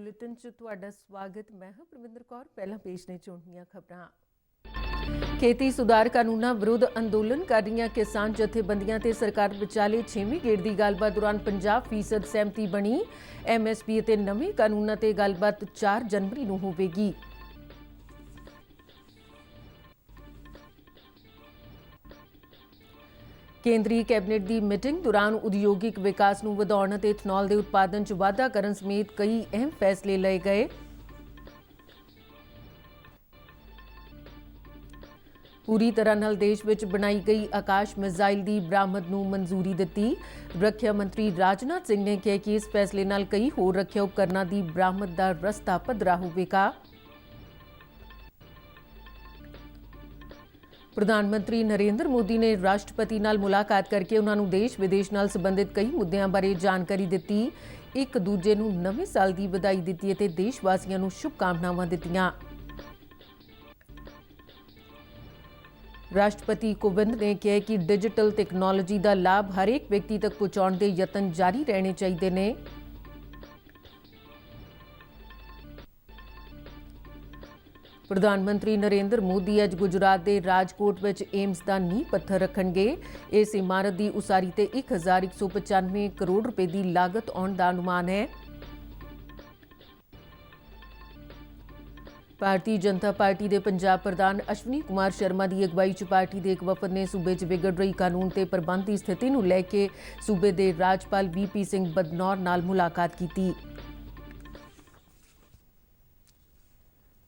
Bulletin च तुहाडा स्वागत। मैं हां परविंदर कौर। पहला पेश ने चोणीਆਂ खबरां। खेती सुधार कानूनां विरुद्ध अंदोलन कर रहीआं किसान जथेबंदियां ते सरकार विचाले 6वीं गेड़ दी गलबात दौरान 50% सहमति बनी। MSP ते नਵੇਂ कानूनां ते गलबात 4 जनवरी नूं होवेगी। केंद्रीय कैबिनेट की मीटिंग दौरान उद्योगिक विकास नूं वधाउण अते इथनॉल के उत्पादन च वाधा करन समेत कई अहम फैसले लए गए। पूरी तरह नाल देश विच बनाई गई आकाश मिसाइल की बरामद नूं मंजूरी दित्ती। रखिया मंत्री राजनाथ सिंह ने कहा कि इस फैसले नाल कई होर रखिया उपकरणां की बरामद का रस्ता पद्धरा होवेगा। प्रधानमंत्री नरेंद्र मोदी ने राष्ट्रपति नाल मुलाकात करके उन्होंने देश विदेश नाल संबंधित कई मुद्दों बारे जानकारी दी। एक दूजे नूं नवें साल की बधाई दी ते देशवासियों नूं शुभकामनावां दित्तियां। राष्ट्रपति कोविंद ने कहा कि डिजिटल तकनोलॉजी का लाभ हरेक व्यक्ति तक पहुंचाने के यतन जारी रहने चाहिए ने। प्रधानमंत्री नरेंद्र मोदी अज गुजरात के राजकोट में एम्स का नींह पत्थर रखणगे। इस इमारत की उसारी ते 1195 करोड़ रुपए की लागत आउण दा अनुमान है। भारतीय जनता पार्टी के पंजाब प्रधान अश्विनी कुमार शर्मा की अगवाई च पार्टी के एक वफद ने सूबे च बिगड़ रही कानून ते प्रबंध की स्थिति नूं लैके सूबे के राज्यपाल VP सिंह बदनौर नाल मुलाकात की।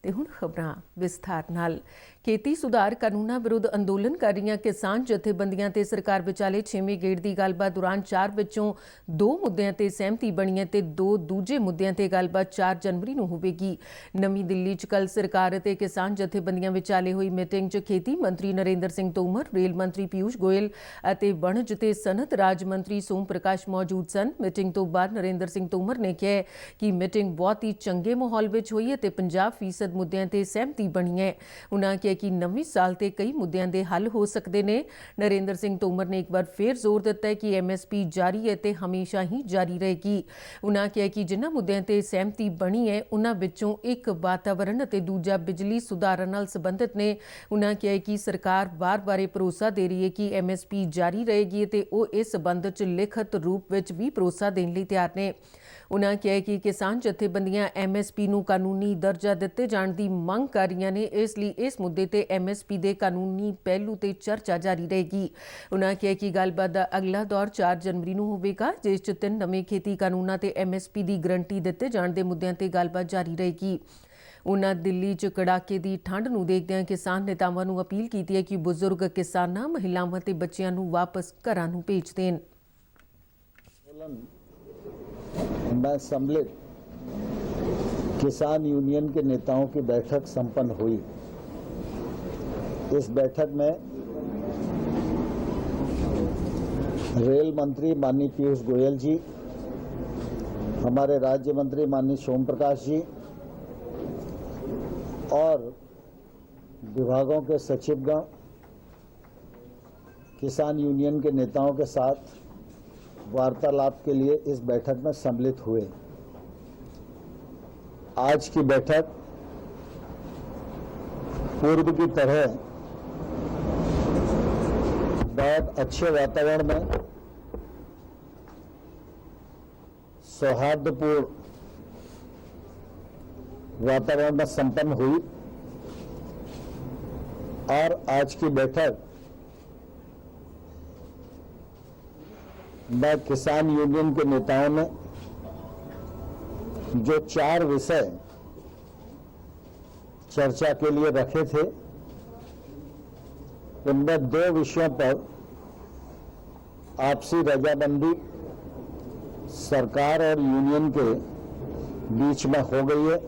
ते हुण खबरां विस्तार नाल। खेती सुधार कानूनां विरुद्ध अंदोलन कर रहीआं किसान जथेबंदियां ते सरकार विचाले 6वीं गेड़ की गलबात दौरान 4 विचों 2 मुद्दों ते सहमति बनी है ते 2 दूजे मुद्दों ते गलबात 4 जनवरी नूं होवेगी। नवीं दिल्ली च कल सरकार ते किसान जथेबंदियां विचाले हुई मीटिंग च खेती मंत्री नरेंद्र सिंह तोमर, रेल मंत्री पीयूष गोयल अते वणज ते सनत राज मंत्री सोम प्रकाश मौजूद सन। मीटिंग तो बाद नरेंद्र सिंह तोमर ने कहा कि मीटिंग बहुत ही चंगे माहौल विच होई है ते 50% मुद्दों ते सहमति बनी है। उन्होंने कहा कि नवीं साल ते कई मुद्दों के हल हो सकते हैं। नरेंद्र सिंह तोमर ने एक बार फिर जोर दिता है कि MSP जारी है ते हमेशा ही जारी रहेगी। उन्होंने कहा कि जिन्हां मुद्दों ते सहमति बनी है उन्हां विचों एक वातावरण अते दूजा बिजली सुधारां नाल संबंधित ने। उन्होंने कहा कि सरकार बार-बार भरोसा दे रही है कि MSP जारी रहेगी ते ओह इस संबंध च लिखित रूप विच भी भरोसा देने लई तैयार ने। उन्होंने कहा कि किसान जथेबंदियां MSP नूं कानूनी दर्जा दिते जाण दी मंग कर रही ने, इसलिए इस मुद्दे ते MSP दे कानूनी पहलू ते चर्चा जारी रहेगी। उन्होंने कहा कि गलबात दा अगला दौर 4 जनवरी नूं होवेगा, जिस च 3 नਵੇਂ खेती कानूनां ते MSP दी गारंटी दिते जाण दे मुद्दों ते गलबात जारी रहेगी। उन्होंने दिल्ली च कड़ाके की ठंड नूं देखदिआं किसान नेतावां नूं अपील कीती है कि बुजुर्ग किसानां, महिलावां ते बच्चिआं नूं वापस घरां नूं भेज देण। मैं सम्मिलित किसान यूनियन के नेताओं की बैठक संपन्न हुई। इस बैठक में रेल मंत्री माननीय पीयूष गोयल जी, हमारे राज्य मंत्री माननीय सोम प्रकाश जी और विभागों के सचिवगण किसान यूनियन के नेताओं के साथ वार्तालाप के लिए इस बैठक में सम्मिलित हुए। आज की बैठक पूर्व की तरह बहुत अच्छे वातावरण में, सौहार्दपूर्ण वातावरण में संपन्न हुई और आज की बैठक में किसान यूनियन के नेताओं ने जो 4 विषय चर्चा के लिए रखे थे, उनमें 2 विषयों पर आपसी रजामंदी सरकार और यूनियन के बीच में हो गई है।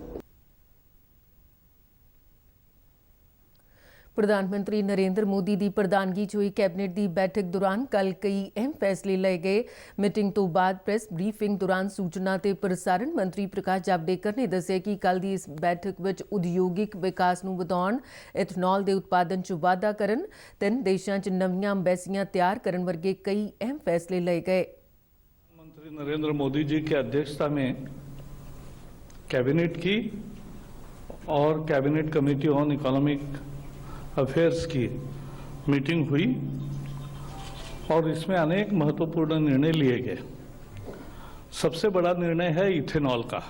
प्रधानमंत्री नरेंद्र मोदी की प्रधानगी च हुई कैबिनेट की बैठक दौरान कल कई अहम फैसले लए गए। मीटिंग तो बाद प्रेस ब्रीफिंग दौरान सूचना ते प्रसारण मंत्री प्रकाश जावड़ेकर ने दस्सिया कि कल की इस बैठक में उद्योगिक विकास नूं वधाउण, इथनॉल के उत्पादन च वाधा करन, 3 देशों च नवीआं अंबैसियां तैयार करन वर्गे कई अहम फैसले लए गए। प्रधानमंत्री नरेंद्र मोदी जी की अध्यक्षता में कैबिनेट की और cabinet committee on economic affairs की मीटिंग हुई और इसमें अनेक महत्वपूर्ण निर्णय लिए गए। सबसे बड़ा निर्णय है इथेनॉल का।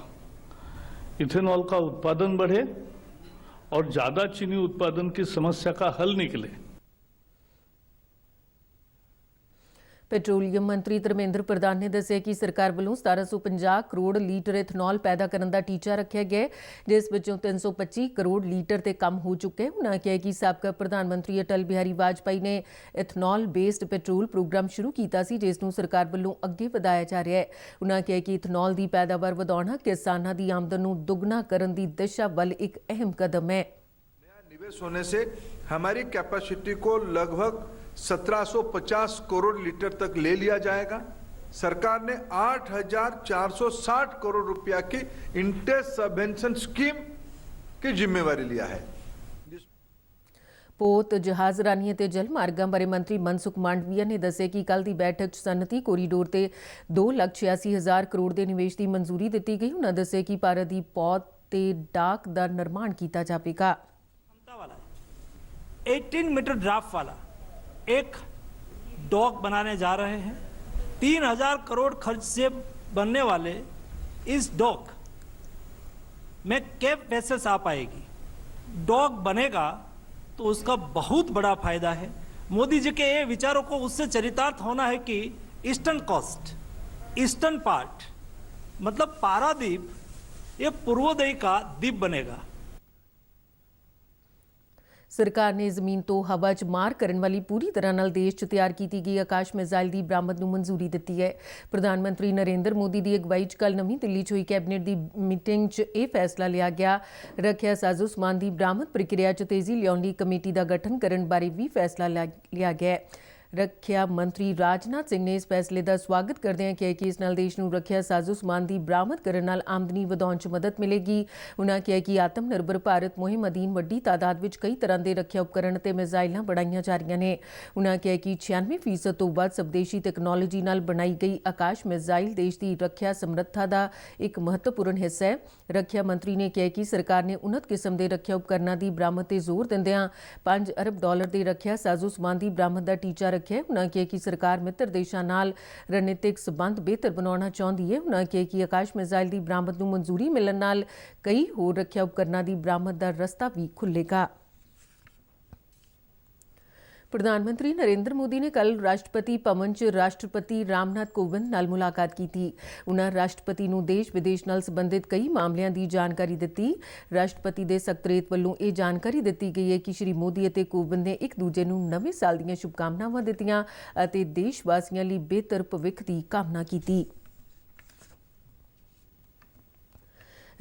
इथेनॉल का उत्पादन बढ़े और ज्यादा चीनी उत्पादन की समस्या का हल निकले। ਪੈਟਰੋਲੀਅਮ ਮੰਤਰੀ ਧਰਮੇਂਦਰ ਪ੍ਰਧਾਨ ਨੇ ਦੱਸਿਆ ਕਿ ਸਰਕਾਰ ਵੱਲੋਂ 1750 ਕਰੋੜ ਲੀਟਰ ਇਥਨॉल ਪੈਦਾ ਕਰਨ ਦਾ ਟੀਚਾ ਰੱਖਿਆ ਗਿਆ, ਜਿਸ ਵਿੱਚੋਂ 325 ਕਰੋੜ ਲੀਟਰ ਤੇ ਕੰਮ ਹੋ ਚੁੱਕੇ। ਉਨ੍ਹਾਂ ਕਿਹਾ ਕਿ ਸਾਬਕਾ ਪ੍ਰਧਾਨ ਮੰਤਰੀ ਅਟਲ ਬਿਹਾਰੀ ਵਾਜਪਾਈ ਨੇ ਇਥਨॉल ਬੇਸਡ ਪੈਟਰੋਲ ਪ੍ਰੋਗਰਾਮ ਸ਼ੁਰੂ ਕੀਤਾ ਸੀ, ਜਿਸ ਨੂੰ ਸਰਕਾਰ ਵੱਲੋਂ ਅੱਗੇ ਵਧਾਇਆ ਜਾ ਰਿਹਾ ਹੈ। ਉਨ੍ਹਾਂ ਕਿਹਾ ਕਿ ਇਥਨॉल ਦੀ ਪੈਦਾਵਾਰ ਵਧਾਉਣਾ ਕਿਸਾਨਾਂ ਦੀ ਆਮਦਨ ਨੂੰ ਦੁੱਗਣਾ ਕਰਨ ਦੀ ਦਿਸ਼ਾ ਵੱਲ ਇੱਕ ਅਹਿਮ ਕਦਮ ਹੈ। निवेश होने से हमारी कैपेसिटी को लगभग 1750 करोड़ लीटर तक ले लिया जाएगा। सरकार ने 8460 करोड़ रुपया की इंटरेस्ट सबवेंशन स्कीम की जिम्मेवारी लिया है। ਪੋਤ ਜਹਾਜ਼ ਰਾਹੀਂ ਅਤੇ ਜਲ ਮਾਰਗਾਂ ਬਾਰੇ ਮੰਤਰੀ ਮਨਸੁਖ ਮਾਂਡਵੀਆ ਨੇ ਦੱਸਿਆ ਕਿ ਕੱਲ੍ਹ ਦੀ ਬੈਠਕ 'ਚ ਸਨਅਤੀ ਕੋਰੀਡੋਰ ਤੇ 2,86,000 ਕਰੋੜ ਦੇ ਨਿਵੇਸ਼ ਦੀ ਮਨਜ਼ੂਰੀ ਦਿੱਤੀ ਗਈ। ਉਨ੍ਹਾਂ ਦੱਸਿਆ ਕਿ ਭਾਰਤ ਦੀ ਪੌਧ ਤੇ ਡਾਕ ਦਾ ਨਿਰਮਾਣ ਕੀਤਾ ਜਾਵੇਗਾ। 18 मीटर ड्राफ्ट वाला एक डॉक बनाने जा रहे हैं। 3,000 करोड़ खर्च से बनने वाले इस डॉक में कैप वेसल्स आ पाएगी। डॉक बनेगा तो उसका बहुत बड़ा फायदा है। मोदी जी के ये विचारों को उससे चरितार्थ होना है कि ईस्टर्न कोस्ट, ईस्टर्न पार्ट मतलब पारादीप, ये पूर्वोदय का द्वीप बनेगा। ਸਰਕਾਰ ਨੇ ਜ਼ਮੀਨ ਤੋਂ ਹਵਾ 'ਚ ਮਾਰ ਕਰਨ ਵਾਲੀ ਪੂਰੀ ਤਰ੍ਹਾਂ ਨਾਲ ਦੇਸ਼ 'ਚ ਤਿਆਰ ਕੀਤੀ ਗਈ ਆਕਾਸ਼ ਮਿਜ਼ਾਈਲ ਦੀ ਬਰਾਮਦ ਨੂੰ ਮਨਜ਼ੂਰੀ ਦਿੱਤੀ ਹੈ। ਪ੍ਰਧਾਨ ਮੰਤਰੀ ਨਰਿੰਦਰ ਮੋਦੀ ਦੀ ਅਗਵਾਈ 'ਚ ਕੱਲ੍ਹ ਨਵੀਂ ਦਿੱਲੀ 'ਚ ਹੋਈ ਕੈਬਨਿਟ ਦੀ ਮੀਟਿੰਗ 'ਚ ਇਹ ਫੈਸਲਾ ਲਿਆ ਗਿਆ। ਰੱਖਿਆ ਸਾਜ਼ੋ ਸਮਾਨ ਦੀ ਬਰਾਮਦ ਪ੍ਰਕਿਰਿਆ 'ਚ ਤੇਜ਼ੀ ਲਿਆਉਣ ਲਈ ਕਮੇਟੀ ਦਾ ਗਠਨ ਕਰਨ ਬਾਰੇ ਵੀ ਫੈਸਲਾ ਲਿਆ ਗਿਆ ਹੈ। ਰੱਖਿਆ ਮੰਤਰੀ ਰਾਜਨਾਥ ਸਿੰਘ ਨੇ ਇਸ ਫੈਸਲੇ ਦਾ ਸਵਾਗਤ ਕਰਦਿਆਂ ਕਿਹਾ ਕਿ ਇਸ ਨਾਲ ਦੇਸ਼ ਨੂੰ ਰੱਖਿਆ ਸਾਜ਼ੋ ਸਮਾਨ ਦੀ ਬਰਾਮਦ ਕਰਨ ਨਾਲ ਆਮਦਨੀ ਵਧਾਉਣ 'ਚ ਮਦਦ ਮਿਲੇਗੀ। ਉਨ੍ਹਾਂ ਕਿਹਾ ਕਿ ਆਤਮ ਨਿਰਭਰ ਭਾਰਤ ਮੁਹਿੰਮ ਅਧੀਨ ਵੱਡੀ ਤਾਦਾਦ ਵਿੱਚ ਕਈ ਤਰ੍ਹਾਂ ਦੇ ਰੱਖਿਆ ਉਪਕਰਣ ਅਤੇ ਮਿਜ਼ਾਈਲਾਂ ਬਣਾਈਆਂ ਜਾ ਰਹੀਆਂ ਨੇ। ਉਨ੍ਹਾਂ ਕਿਹਾ ਕਿ 96% ਤੋਂ ਵੱਧ ਸਵਦੇਸ਼ੀ ਤਕਨਾਲੋਜੀ ਨਾਲ ਬਣਾਈ ਗਈ ਆਕਾਸ਼ ਮਿਜ਼ਾਈਲ ਦੇਸ਼ ਦੀ ਰੱਖਿਆ ਸਮਰੱਥਾ ਦਾ ਇੱਕ ਮਹੱਤਵਪੂਰਨ ਹਿੱਸਾ ਹੈ। ਰੱਖਿਆ ਮੰਤਰੀ ਨੇ ਕਿਹਾ ਕਿ ਸਰਕਾਰ ਨੇ ਉਨਤ ਕਿਸਮ ਦੇ ਰੱਖਿਆ ਉਪਕਰਨਾਂ ਦੀ ਬਰਾਮਦ ਤੇ ਜ਼ੋਰ ਦਿੰਦਿਆਂ $5 ਅਰਬ ਦੇ ਰੱਖਿਆ ਸਾਜ਼ੋ ਸਮਾਨ ਦੀ ਬਰਾਮਦ ਦਾ ਟੀਚਾ ਰੱਖਿਆ। ਉਨ੍ਹਾਂ ਕਿਹਾ ਕਿ ਸਰਕਾਰ ਮਿੱਤਰ ਦੇਸ਼ਾਂ ਨਾਲ ਰਣਨੀਤਿਕ ਸਬੰਧ ਬਿਹਤਰ ਬਣਾਉਣਾ ਚਾਹੁੰਦੀ ਹੈ। ਉਨ੍ਹਾਂ ਕਿਹਾ ਕਿ ਆਕਾਸ਼ ਮਿਜ਼ਾਈਲ ਦੀ ਬਰਾਮਦ ਨੂੰ ਮਨਜ਼ੂਰੀ ਮਿਲਣ ਨਾਲ ਕਈ ਹੋਰ ਰੱਖਿਆ ਉਪਕਰਨਾਂ ਦੀ ਬਰਾਮਦ ਦਾ ਰਸਤਾ ਵੀ ਖੁੱਲ੍ਹੇਗਾ। ਪ੍ਰਧਾਨ ਮੰਤਰੀ ਨਰਿੰਦਰ ਮੋਦੀ ਨੇ ਕੱਲ੍ਹ ਰਾਸ਼ਟਰਪਤੀ ਭਵਨ 'ਚ ਰਾਸ਼ਟਰਪਤੀ ਰਾਮਨਾਥ ਕੋਵਿੰਦ ਨਾਲ ਮੁਲਾਕਾਤ ਕੀਤੀ। ਉਨ੍ਹਾਂ ਰਾਸ਼ਟਰਪਤੀ ਨੂੰ ਦੇਸ਼ ਵਿਦੇਸ਼ ਨਾਲ ਸੰਬੰਧਿਤ ਕਈ ਮਾਮਲਿਆਂ ਦੀ ਜਾਣਕਾਰੀ ਦਿੱਤੀ। ਰਾਸ਼ਟਰਪਤੀ ਦੇ ਸਕੱਤਰੇਤ ਵੱਲੋਂ ਇਹ ਜਾਣਕਾਰੀ ਦਿੱਤੀ ਗਈ ਹੈ ਕਿ ਸ਼੍ਰੀ ਮੋਦੀ ਅਤੇ ਕੋਵਿੰਦ ਨੇ ਇੱਕ ਦੂਜੇ ਨੂੰ ਨਵੇਂ ਸਾਲ ਦੀਆਂ ਸ਼ੁਭਕਾਮਨਾਵਾਂ ਦਿੱਤੀਆਂ ਅਤੇ ਦੇਸ਼ ਵਾਸੀਆਂ ਲਈ ਬਿਹਤਰ ਭਵਿੱਖ ਦੀ ਕਾਮਨਾ ਕੀਤੀ।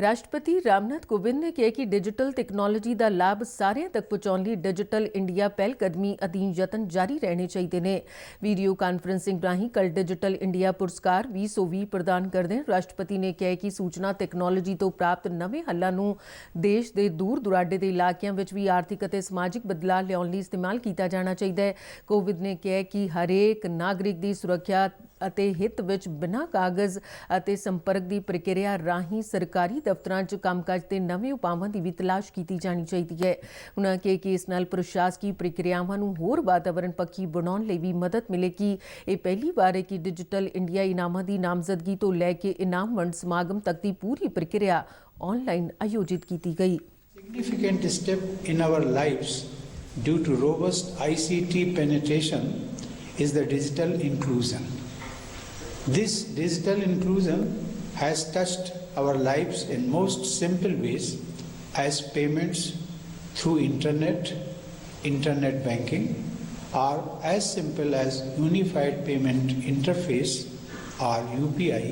ਰਾਸ਼ਟਰਪਤੀ ਰਾਮਨਾਥ ਕੋਵਿੰਦ ਨੇ ਕਿਹਾ ਕਿ ਡਿਜੀਟਲ ਟੈਕਨੋਲੋਜੀ ਦਾ ਲਾਭ ਸਾਰਿਆਂ ਤੱਕ ਪਹੁੰਚਾਉਣ ਲਈ ਡਿਜੀਟਲ ਇੰਡੀਆ ਪਹਿਲਕਦਮੀ ਅਧੀਨ ਯਤਨ ਜਾਰੀ ਰਹਿਣੇ ਚਾਹੀਦੇ ਨੇ। ਵੀਡੀਓ ਕਾਨਫਰੰਸਿੰਗ ਰਾਹੀਂ ਕੱਲ੍ਹ ਡਿਜੀਟਲ ਇੰਡੀਆ ਪੁਰਸਕਾਰ 2020 ਪ੍ਰਦਾਨ ਕਰਦੇ ਰਾਸ਼ਟਰਪਤੀ ਨੇ ਕਿਹਾ ਕਿ ਸੂਚਨਾ ਟੈਕਨੋਲੋਜੀ ਤੋਂ ਪ੍ਰਾਪਤ ਨਵੇਂ ਹੱਲਾਂ ਨੂੰ ਦੇਸ਼ ਦੇ ਦੂਰ ਦੁਰਾਡੇ ਦੇ ਇਲਾਕਿਆਂ ਵਿੱਚ ਵੀ ਆਰਥਿਕ ਅਤੇ ਸਮਾਜਿਕ ਬਦਲਾਅ ਲਿਆਉਣ ਲਈ ਇਸਤੇਮਾਲ ਕੀਤਾ ਜਾਣਾ ਚਾਹੀਦਾ ਹੈ। ਕੋਵਿੰਦ ਨੇ ਕਿਹਾ ਕਿ ਹਰੇਕ ਨਾਗਰਿਕ ਦੀ ਸੁਰੱਖਿਆ ਅਤੇ ਹਿੱਤ ਵਿੱਚ ਬਿਨਾਂ ਕਾਗਜ਼ ਅਤੇ ਸੰਪਰਕ ਦੀ ਪ੍ਰਕਿਰਿਆ ਰਾਹੀਂ ਸਰਕਾਰੀ ਦਫ਼ਤਰਾਂ 'ਚ ਕੰਮਕਾਜ ਤੇ ਨਵੇਂ ਉਪਾਵਾਂ ਦੀ ਵੀ ਤਲਾਸ਼ ਕੀਤੀ ਜਾਣੀ ਚਾਹੀਦੀ ਹੈ। ਉਨ੍ਹਾਂ ਕਿਹਾ ਕਿ ਇਸ ਨਾਲ ਪ੍ਰਸ਼ਾਸਕੀ ਪ੍ਰਕਿਰਿਆਵਾਂ ਨੂੰ ਹੋਰ ਵਾਤਾਵਰਣ ਪੱਖੀ ਬਣਾਉਣ ਲਈ ਵੀ ਮਦਦ ਮਿਲੇਗੀ। ਇਹ ਪਹਿਲੀ ਵਾਰ ਹੈ ਕਿ ਡਿਜੀਟਲ ਇੰਡੀਆ ਇਨਾਮਾਂ ਦੀ ਨਾਮਜ਼ਦਗੀ ਤੋਂ ਲੈ ਕੇ ਇਨਾਮ ਵੰਡ ਸਮਾਗਮ ਤੱਕ ਦੀ ਪੂਰੀ ਪ੍ਰਕਿਰਿਆ ਆਨਲਾਈਨ ਆਯੋਜਿਤ ਕੀਤੀ ਗਈ। Significant step in our lives due to robust ICT penetration is the digital inclusion. This digital inclusion has touched our lives in most simple ways as payments through internet banking, or as simple as Unified Payment Interface or UPI.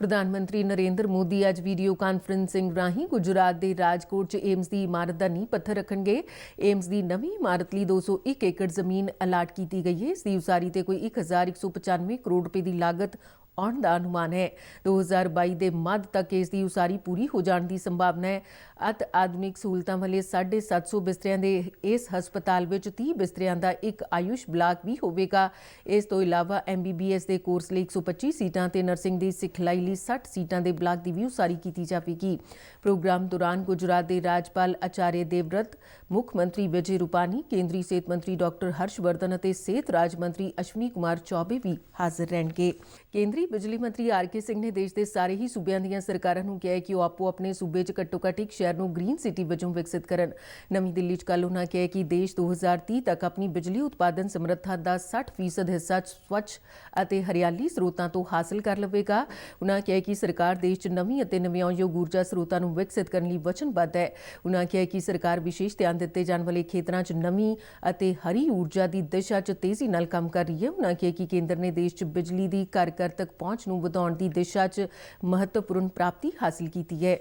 ਪ੍ਰਧਾਨ ਮੰਤਰੀ ਨਰਿੰਦਰ ਮੋਦੀ ਅੱਜ video conferencing ਰਾਹੀਂ ਗੁਜਰਾਤ ਦੇ ਰਾਜਕੋਟ 'ਚ AIIMS ਦੀ ਇਮਾਰਤ ਦਾ ਨੀਂਹ ਪੱਥਰ ਰੱਖਣਗੇ। ਏਮਸ ਦੀ ਨਵੀਂ ਇਮਾਰਤ ਲਈ 201 ਏਕੜ ਜ਼ਮੀਨ ਅਲਾਟ ਕੀਤੀ ਗਈ ਹੈ। ਇਸ ਦੀ ਉਸਾਰੀ ਤੇ ਕੋਈ 1,195 ਕਰੋੜ ਰੁਪਏ ਦੀ ਲਾਗਤ ਆਉਣ ਦਾ ਅਨੁਮਾਨ ਹੈ। 2022 ਦੇ ਮੱਧ ਤੱਕ ਇਸ ਦੀ ਉਸਾਰੀ ਪੂਰੀ ਹੋ ਜਾਣ ਦੀ ਸੰਭਾਵਨਾ ਹੈ। ਅਤ ਆਧੁਨਿਕ ਸਹੂਲਤਾਂ ਵਾਲੇ 750 ਬਿਸਤਰਿਆਂ ਦੇ ਇਸ ਹਸਪਤਾਲ ਵਿੱਚ 30 ਬਿਸਤਰਿਆਂ ਦਾ ਇੱਕ ਆਯੁਸ਼ ਬਲਾਕ ਵੀ ਹੋਵੇਗਾ। ਇਸ ਤੋਂ ਇਲਾਵਾ MBBS ਦੇ ਕੋਰਸ ਲਈ 125 ਸੀਟਾਂ ਤੇ ਨਰਸਿੰਗ ਦੀ ਸਿਖਲਾਈ ਲਈ 60 ਸੀਟਾਂ ਦੇ ਬਲਾਕ ਦੀ ਵੀ ਉਸਾਰੀ ਕੀਤੀ ਜਾਵੇਗੀ। ਪ੍ਰੋਗਰਾਮ ਦੌਰਾਨ ਗੁਜਰਾਤ ਦੇ ਰਾਜਪਾਲ ਆਚਾर्य देवव्रत, ਮੁੱਖ ਮੰਤਰੀ ਵਿਜੇ ਰੂਪਾਨੀ, ਕੇਂਦਰੀ ਸਿਹਤ ਮੰਤਰੀ ਡਾਕਟਰ ਹਰਸ਼ਵਰਧਨ ਅਤੇ ਸਿਹਤ ਰਾਜ ਮੰਤਰੀ ਅਸ਼ਵਨੀ ਕੁਮਾਰ ਚੌਬੇ ਵੀ ਹਾਜ਼ਰ ਰਹਿਣਗੇ। ਕੇਂਦਰੀ ਬਿਜਲੀ ਮੰਤਰੀ RK ਸਿੰਘ ਨੇ ਦੇਸ਼ ਦੇ ਸਾਰੇ ਹੀ ਸੂਬਿਆਂ ਦੀਆਂ ਸਰਕਾਰਾਂ ਨੂੰ ਕਿਹਾ ਕਿ ਉਹ ਆਪੋ ਆਪਣੇ ਸੂਬੇ 'ਚ ਘੱਟੋ-ਘੱਟ ਇੱਕ ਸ਼ਹਿਰ ਨੂੰ ਗ੍ਰੀਨ ਸਿਟੀ ਵਜੋਂ ਵਿਕਸਿਤ ਕਰਨ। ਨਵੀਂ ਦਿੱਲੀ 'ਚ ਕੱਲ੍ਹ ਉਨ੍ਹਾਂ ਕਿਹਾ ਕਿ ਦੇਸ਼ 2030 ਤੱਕ ਆਪਣੀ ਬਿਜਲੀ ਉਤਪਾਦਨ ਸਮਰੱਥਾ ਦਾ 60% ਹਿੱਸਾ ਸਵੱਛ ਅਤੇ ਹਰਿਆਲੀ ਸਰੋਤਾਂ ਤੋਂ ਹਾਸਲ ਕਰ ਲਵੇਗਾ। ਉਨ੍ਹਾਂ ਕਿਹਾ ਕਿ ਸਰਕਾਰ ਦੇਸ਼ 'ਚ ਨਵੀਂ ਅਤੇ ਨਵਿਆਉਣਯੋਗ ਊਰਜਾ ਸਰੋਤਾਂ ਨੂੰ ਵਿਕਸਿਤ ਕਰਨ ਲਈ ਵਚਨਬੱਧ ਹੈ। ਉਨ੍ਹਾਂ ਕਿਹਾ ਕਿ ਸਰਕਾਰ ਵਿਸ਼ੇਸ਼ ਧਿਆਨ ਦਿੱਤੇ ਜਾਣ ਵਾਲੇ ਖੇਤਰਾਂ 'ਚ ਨਵੀਂ ਅਤੇ ਹਰੀ ਊਰਜਾ ਦੀ ਦਿਸ਼ਾ 'ਚ ਤੇਜ਼ੀ ਨਾਲ ਕੰਮ ਕਰ ਰਹੀ ਹੈ। ਉਨ੍ਹਾਂ ਕਿਹਾ ਕਿ ਕੇਂਦਰ ਨੇ ਦੇਸ਼ 'ਚ ਬਿਜਲੀ ਦੀ ਘਰ-ਘਰ ਤੱਕ ਪਹੁੰਚ ਨੂੰ ਵਧਾਉਣ ਦੀ ਦਿਸ਼ਾ 'ਚ ਮਹੱਤਵਪੂਰਨ ਪ੍ਰਾਪਤੀ ਹਾਸਲ ਕੀਤੀ ਹੈ।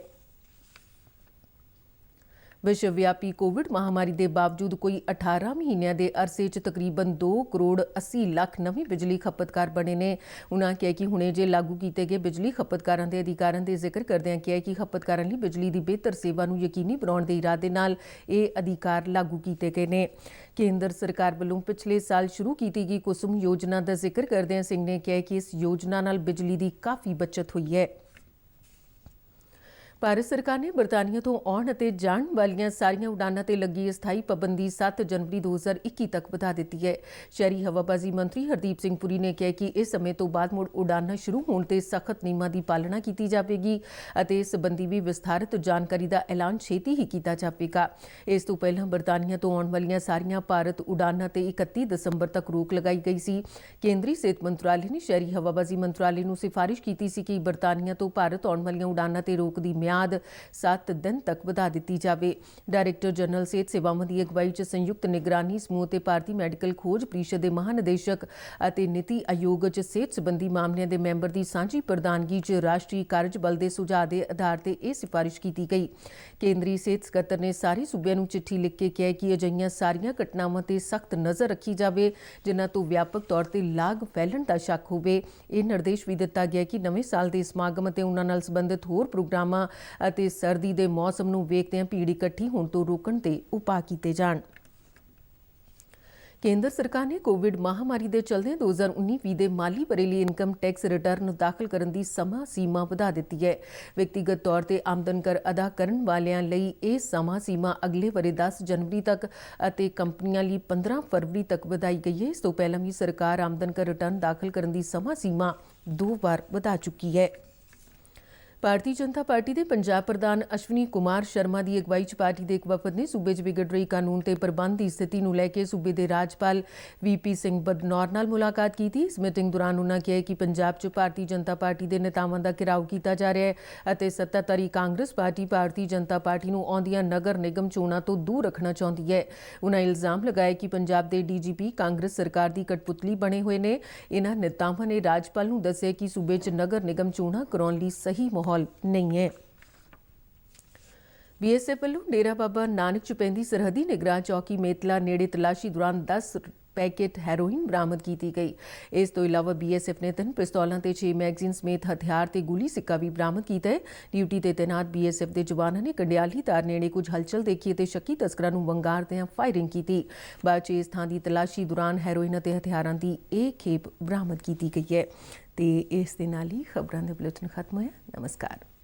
ਵਿਸ਼ਵ ਵਿਆਪੀ ਕੋਵਿਡ ਮਹਾਮਾਰੀ ਦੇ ਬਾਵਜੂਦ ਕੋਈ 18 ਮਹੀਨਿਆਂ ਦੇ ਅਰਸੇ 'ਚ ਤਕਰੀਬਨ 2 ਕਰੋੜ 80 ਲੱਖ ਨਵੇਂ ਬਿਜਲੀ ਖਪਤਕਾਰ ਬਣੇ ਨੇ। ਉਨ੍ਹਾਂ ਕਿਹਾ ਕਿ ਹੁਣੇ ਜੇ ਲਾਗੂ ਕੀਤੇ ਗਏ ਬਿਜਲੀ ਖਪਤਕਾਰਾਂ ਦੇ ਅਧਿਕਾਰਾਂ ਦੇ ਜ਼ਿਕਰ ਕਰਦਿਆਂ ਕਿਹਾ ਕਿ ਖਪਤਕਾਰਾਂ ਲਈ ਬਿਜਲੀ ਦੀ ਬਿਹਤਰ ਸੇਵਾ ਨੂੰ ਯਕੀਨੀ ਬਣਾਉਣ ਦੇ ਇਰਾਦੇ ਨਾਲ ਇਹ ਅਧਿਕਾਰ ਲਾਗੂ ਕੀਤੇ ਗਏ ਨੇ। ਕੇਂਦਰ ਸਰਕਾਰ ਵੱਲੋਂ ਪਿਛਲੇ ਸਾਲ ਸ਼ੁਰੂ ਕੀਤੀ ਗਈ ਕੁਸੁਮ ਯੋਜਨਾ ਦਾ ਜ਼ਿਕਰ ਕਰਦਿਆਂ ਸਿੰਘ ਨੇ ਕਿਹਾ ਕਿ ਇਸ ਯੋਜਨਾ ਨਾਲ ਬਿਜਲੀ ਦੀ ਕਾਫੀ ਬਚਤ ਹੋਈ ਹੈ। ਭਾਰਤ ਸਰਕਾਰ ਨੇ ਬਰਤਾਨੀਆ ਤੋਂ ਆਉਣ ਅਤੇ ਜਾਣ ਵਾਲੀਆਂ ਸਾਰੀਆਂ ਉਡਾਨਾਂ ਤੇ ਲੱਗੀ ਅਸਥਾਈ ਪਾਬੰਦੀ 7 ਜਨਵਰੀ 2021 ਤੱਕ ਵਧਾ ਦਿੱਤੀ ਹੈ। ਸ਼ਹਿਰੀ ਹਵਾਬਾਜ਼ੀ ਮੰਤਰੀ ਹਰਦੀਪ ਸਿੰਘ ਪੁਰੀ ਨੇ ਕਿਹਾ ਕਿ ਇਸ ਸਮੇਂ ਤੋਂ ਬਾਅਦ ਮੁੜ ਉਡਾਨਾਂ ਸ਼ੁਰੂ ਹੋਣ ਤੇ ਸਖਤ ਨਿਯਮਾਂ ਦੀ ਪਾਲਣਾ ਕੀਤੀ ਜਾਵੇਗੀ ਅਤੇ ਇਸ ਸੰਬੰਧੀ ਵੀ ਵਿਸਥਾਰਤ ਜਾਣਕਾਰੀ ਦਾ ਐਲਾਨ ਛੇਤੀ ਹੀ ਕੀਤਾ ਜਾਵੇਗਾ। ਇਸ ਤੋਂ ਪਹਿਲਾਂ ਬਰਤਾਨੀਆ ਤੋਂ ਆਉਣ ਵਾਲੀਆਂ ਸਾਰੀਆਂ ਭਾਰਤ ਉਡਾਨਾਂ ਤੇ 31 ਦਸੰਬਰ ਤੱਕ ਰੋਕ ਲਗਾਈ ਗਈ ਸੀ। ਕੇਂਦਰੀ ਸਿਹਤ ਮੰਤਰਾਲੇ ਨੇ ਸ਼ਹਿਰੀ ਹਵਾਬਾਜ਼ੀ ਮੰਤਰਾਲੇ ਨੂੰ ਸਿਫਾਰਿਸ਼ ਕੀਤੀ ਸੀ ਕਿ ਬਰਤਾਨੀਆ ਤੋਂ ਭਾਰਤ ਆਉਣ ਵਾਲੀਆਂ ਉਡਾਨਾਂ ਤੇ ਰੋਕ ਦੀ ਮਿਆਦ 7 ਦਿਨ ਤੱਕ ਵਧਾ ਦਿੱਤੀ ਜਾਵੇ। ਡਾਇਰੈਕਟਰ ਜਨਰਲ ਸਿਹਤ ਸੇਵਾਵਾਂ ਦੀ ਅਗਵਾਈ 'ਚ ਸੰਯੁਕਤ ਨਿਗਰਾਨੀ ਸਮੂਹ ਤੇ ਭਾਰਤੀ ਮੈਡੀਕਲ ਖੋਜ ਪ੍ਰੀਸ਼ਦ ਦੇ ਮਹਾਨਿਦੇਸ਼ਕ ਅਤੇ ਨੀਤੀ ਆਯੋਗ 'ਚ ਸਿਹਤ ਸੰਬੰਧੀ ਮਾਮਲਿਆਂ ਦੇ ਮੈਂਬਰ ਦੀ ਸਾਂਝੀ ਪ੍ਰਧਾਨਗੀ 'ਚ ਰਾਸ਼ਟਰੀ ਕਾਰਜ ਬਲ ਦੇ ਸੁਝਾਅ ਦੇ ਆਧਾਰ ਤੇ ਇਹ ਸਿਫਾਰਿਸ਼ ਕੀਤੀ ਗਈ। ਕੇਂਦਰੀ ਸਿਹਤ ਸਕੱਤਰ ਨੇ ਸਾਰੇ ਸੂਬਿਆਂ ਨੂੰ ਚਿੱਠੀ ਲਿਖ ਕੇ ਕਿਹਾ ਕਿ ਅਜਿਹੀਆਂ ਸਾਰੀਆਂ ਘਟਨਾਵਾਂ ਤੇ ਸਖਤ ਨਜ਼ਰ ਰੱਖੀ ਜਾਵੇ ਜਿਨ੍ਹਾਂ ਤੋਂ ਵਿਆਪਕ ਤੌਰ ਤੇ ਲਾਗ ਫੈਲਣ ਦਾ ਸ਼ੱਕ ਹੋਵੇ। ਇਹ ਨਿਰਦੇਸ਼ ਵੀ ਦਿੱਤਾ ਗਿਆ ਕਿ ਨਵੇਂ ਸਾਲ ਦੇ ਸਮਾਗਮ ਅਤੇ ਉਨ੍ਹਾਂ ਨਾਲ ਸੰਬੰਧਿਤ ਹੋਰ ਪ੍ਰੋਗਰਾਮਾਂ ਅਤੇ ਸਰਦੀ ਦੇ ਮੌਸਮ ਨੂੰ ਵੇਖਦਿਆਂ ਭੀੜ ਇਕੱਠੀ ਹੋਣ ਤੋਂ ਰੋਕਣ ਦੇ ਉਪਾਅ ਕੀਤੇ ਜਾਣ। ਕੇਂਦਰ ਸਰਕਾਰ ਨੇ ਕੋਵਿਡ ਮਹਾਮਾਰੀ ਦੇ ਚਲਦਿਆਂ 2019-20 ਦੇ ਮਾਲੀ ਵਰ੍ਹੇ ਲਈ ਇਨਕਮ ਟੈਕਸ ਰਿਟਰਨ ਦਾਖਲ ਕਰਨ ਦੀ ਸਮਾਂ ਸੀਮਾ ਵਧਾ ਦਿੱਤੀ ਹੈ। ਵਿਅਕਤੀਗਤ ਤੌਰ ਤੇ ਆਮਦਨ ਕਰ ਅਦਾ ਕਰਨ ਵਾਲਿਆਂ ਲਈ ਇਹ ਸਮਾਂ ਸੀਮਾ ਅਗਲੇ ਵਰ੍ਹੇ 10 ਜਨਵਰੀ ਤੱਕ ਅਤੇ ਕੰਪਨੀਆਂ ਲਈ 15 ਫਰਵਰੀ ਤੱਕ ਵਧਾਈ ਗਈ ਹੈ। ਇਸ ਤੋਂ ਪਹਿਲਾਂ ਵੀ ਸਰਕਾਰ ਆਮਦਨ ਕਰ ਰਿਟਰਨ ਦਾਖਲ ਕਰਨ ਦੀ ਸਮਾਂ ਸੀਮਾ 2 ਵਾਰ ਵਧਾ ਚੁੱਕੀ ਹੈ। ਭਾਰਤੀ ਜਨਤਾ ਪਾਰਟੀ ਦੇ ਪੰਜਾਬ ਪ੍ਰਧਾਨ ਅਸ਼ਵਨੀ ਕੁਮਾਰ ਸ਼ਰਮਾ ਦੀ ਅਗਵਾਈ 'ਚ ਪਾਰਟੀ ਦੇ ਇੱਕ ਵਫਦ ਨੇ ਸੂਬੇ 'ਚ ਵਿਗੜ ਰਹੀ ਕਾਨੂੰਨ ਤੇ ਪ੍ਰਬੰਧ ਦੀ ਸਥਿਤੀ ਨੂੰ ਲੈ ਕੇ ਸੂਬੇ ਦੇ ਰਾਜਪਾਲ VP ਸਿੰਘ ਬਦਨੌਰ ਨਾਲ ਮੁਲਾਕਾਤ ਕੀਤੀ। ਇਸ ਮੀਟਿੰਗ ਦੌਰਾਨ ਉਨ੍ਹਾਂ ਕਿਹਾ ਕਿ ਪੰਜਾਬ 'ਚ ਭਾਰਤੀ ਜਨਤਾ ਪਾਰਟੀ ਦੇ ਨੇਤਾਵਾਂ ਦਾ ਘਿਰਾਓ ਕੀਤਾ ਜਾ ਰਿਹਾ ਹੈ ਅਤੇ ਸੱਤਾਧਾਰੀ ਕਾਂਗਰਸ ਪਾਰਟੀ ਭਾਰਤੀ ਜਨਤਾ ਪਾਰਟੀ ਨੂੰ ਆਉਂਦੀਆਂ ਨਗਰ ਨਿਗਮ ਚੋਣਾਂ ਤੋਂ ਦੂਰ ਰੱਖਣਾ ਚਾਹੁੰਦੀ ਹੈ। ਉਨ੍ਹਾਂ ਇਲਜ਼ਾਮ ਲਗਾਇਆ ਕਿ ਪੰਜਾਬ ਦੇ DGP ਕਾਂਗਰਸ ਸਰਕਾਰ ਦੀ ਕਠਪੁਤਲੀ ਬਣੇ ਹੋਏ ਨੇ। ਇਨ੍ਹਾਂ ਨੇਤਾਵਾਂ ਨੇ ਰਾਜਪਾਲ ਨੂੰ ਦੱਸਿਆ ਕਿ ਸੂਬੇ 'ਚ ਨਗਰ ਨਿਗਮ ਚੋਣਾਂ ਕਰਾਉਣ ਲਈ ਸਹੀ ਮਾਹੌਲ ਨਹੀਂ ਹੈ। BSF ਵੱਲੋਂ ਡੇਰਾ ਬਾਬਾ ਨਾਨਕ 'ਚ ਪੈਂਦੀ ਸਰਹੱਦੀ ਨਿਗਰਾਨ ਚੌਕੀ ਮੇਤਲਾ ਨੇੜੇ ਤਲਾਸ਼ੀ ਦੌਰਾਨ 10 ਪੈਕੇਟ ਹੈਰੋਇਨ ਬਰਾਮਦ ਕੀਤੀ ਗਈ। ਇਸ ਤੋਂ ਇਲਾਵਾ BSF ਨੇ 3 ਪਿਸਤੌਲਾਂ ਤੇ 6 ਮੈਗਜ਼ੀਨ ਸਮੇਤ ਹਥਿਆਰ ਤੇ ਗੋਲੀ ਸਿੱਕਾ ਵੀ ਬਰਾਮਦ ਕੀਤਾ ਹੈ। ਡਿਊਟੀ ਤੇ ਤੈਨਾਤ BSF ਦੇ ਜਵਾਨਾਂ ਨੇ ਕੰਡਿਆਲੀ ਤਾਰ ਨੇੜੇ ਕੁਝ ਹਲਚਲ ਦੇਖੀ ਤੇ ਸ਼ੱਕੀ ਤਸਕਰਾਂ ਨੂੰ ਵੰਗਾਰਦਿਆਂ ਫਾਇਰਿੰਗ ਕੀਤੀ। ਬਾਅਦ 'ਚ ਇਸ ਥਾਂ ਦੀ ਤਲਾਸ਼ੀ ਦੌਰਾਨ ਹੈਰੋਇਨ ਅਤੇ ਹਥਿਆਰਾਂ ਦੀ ਇਹ ਖੇਪ ਬਰਾਮਦ ਕੀਤੀ ਗਈ ਹੈ। ਤੇ ਇਸ ਦੇ ਨਾਲ ਹੀ ਖਬਰਾਂ ਦਾ ਬੁਲੇਟਿਨ ਖਤਮ ਹੋਇਆ। ਨਮਸਕਾਰ।